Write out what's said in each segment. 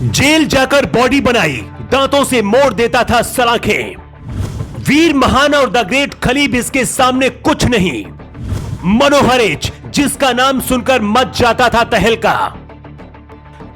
Jail जाकर body बनाई, दांतों से मोड़ देता था सलाखें। वीर महान और द ग्रेट खलीब इसके सामने कुछ नहीं। मनोहर एच, जिसका नाम सुनकर मच जाता था तहलका।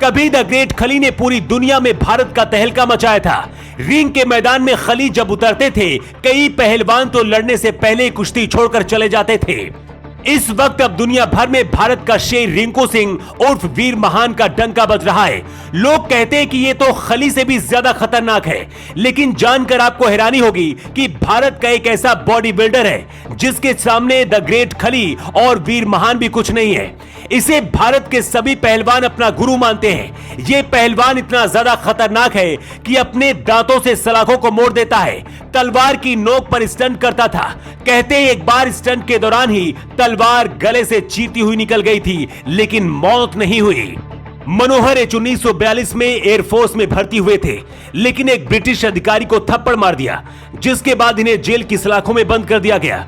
कभी द ग्रेट खली ने पूरी दुनिया में भारत का तहलका मचाया था। रिंग के मैदान में खली जब उतरते थे, कई पहलवान तो लड़ने से पहले कुश्ती छोड़कर चले जाते थे। इस वक्त अब दुनिया भर में भारत का शेर रिंकू सिंह उर्फ वीर महान का डंका बज रहा है। लोग कहते हैं कि ये तो खली से भी ज्यादा खतरनाक है, लेकिन जानकर आपको हैरानी होगी कि भारत का एक ऐसा बॉडी बिल्डर है जिसके सामने द ग्रेट खली और वीर महान भी कुछ नहीं है। इसे भारत के सभी पहलवान अपना गुरु मानते हैं। ये पहलवान इतना ज्यादा खतरनाक है कि अपने दांतों से सलाखों को मोड़ देता है। तलवार की नोक पर स्टंट करता था। कहते एक बार स्टंट के दौरान ही तलवार गले से चीरती हुई निकल गई थी, लेकिन मौत नहीं हुई। मनोहर एच 1942 में एयरफोर्स में भर्ती हुए थे, लेकिन एक ब्रिटिश अधिकारी को थप्पड़ मार दिया, जिसके बाद इन्हें जेल की सलाखों में बंद कर दिया गया।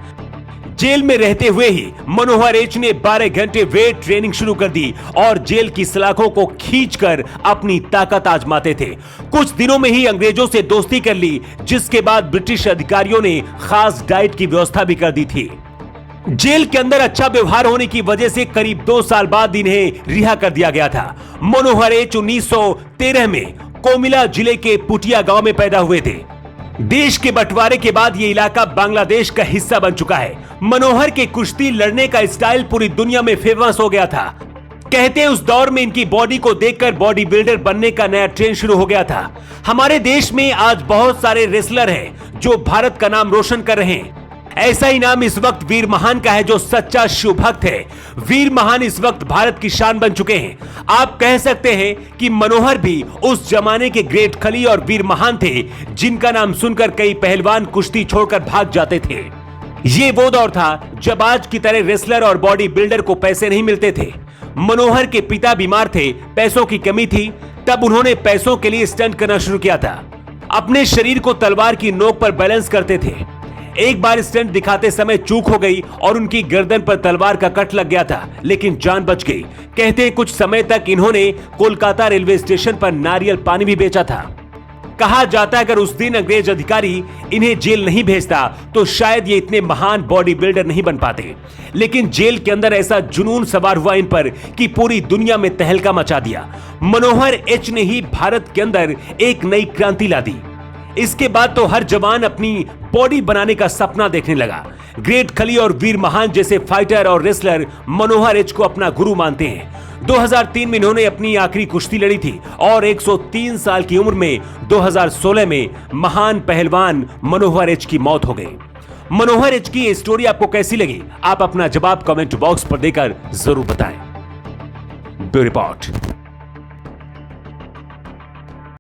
जेल में रहते हुए ही मनोहर एच ने 12 घंटे वेट ट्रेनिंग शुरू कर दी और जेल की सलाखों को खींचकर अपनी ताकत आजमाते थे। कुछ दिनों में ही अंग्रेजों से दोस्ती कर ली, जिसके बाद ब्रिटिश अधिकारियों ने खास डाइट की व्यवस्था भी कर दी थी। जेल के अंदर अच्छा व्यवहार होने की वजह से करीब 2 साल बाद इन्हें रिहा कर दिया गया था। मनोहर एच 1913 में कोमिला जिले के पुटिया गांव में पैदा हुए थे। देश के बंटवारे के बाद ये इलाका बांग्लादेश का हिस्सा बन चुका है। मनोहर के कुश्ती लड़ने का स्टाइल पूरी दुनिया में फेमस हो गया था। कहते हैं उस दौर में इनकी बॉडी को देखकर बॉडी बिल्डर बनने का नया ट्रेंड शुरू हो गया था। हमारे देश में आज बहुत सारे रेसलर हैं जो भारत का नाम रोशन कर रहे हैं। ऐसा ही नाम इस वक्त वीर महान का है, जो सच्चा शिव भक्त है। वीर महान इस वक्त भारत की शान बन चुके हैं। आप कह सकते हैं कि मनोहर भी उस जमाने के ग्रेट खली और वीर महान थे, जिनका नाम सुनकर कई पहलवान कुश्ती छोड़कर भाग जाते थे। ये वो दौर था जब आज की तरह रेसलर और बॉडी बिल्डर को पैसे नहीं मिलते थे। मनोहर के पिता बीमार थे, पैसों की कमी थी, तब उन्होंने पैसों के लिए स्टंट करना शुरू किया था। अपने शरीर को तलवार की नोक पर बैलेंस करते थे। एक बार स्टंट दिखाते समय चूक हो गई और उनकी गर्दन पर तलवार का कट लग गया था, लेकिन जान बच गई। कहते हैं कुछ समय तक इन्होंने कोलकाता रेलवे स्टेशन पर नारियल पानी भी बेचा था। कहा जाता है अगर उस दिन अंग्रेज अधिकारी इन्हें जेल नहीं भेजता तो शायद ये इतने महान बॉडी बिल्डर नहीं बन पाते। लेकिन जेल के अंदर ऐसा जुनून सवार हुआ इन पर कि पूरी दुनिया में तहलका मचा दिया। मनोहर एच ने ही भारत के अंदर एक नई क्रांति ला दी। इसके बाद तो हर जवान अपनी बॉडी बनाने का सपना देखने लगा। ग्रेट खली और वीर महान जैसे फाइटर और रेसलर मनोहर एच को अपना गुरु मानते हैं। 2003 में इन्होंने अपनी आखिरी कुश्ती लड़ी थी और 103 साल की उम्र में 2016 में महान पहलवान मनोहर एच की मौत हो गई। मनोहर एच की ये स्टोरी आपको कैसी लगी? आप अपना जवाब कमेंट बॉक्स पर देकर जरूर बताएं। Bureau report.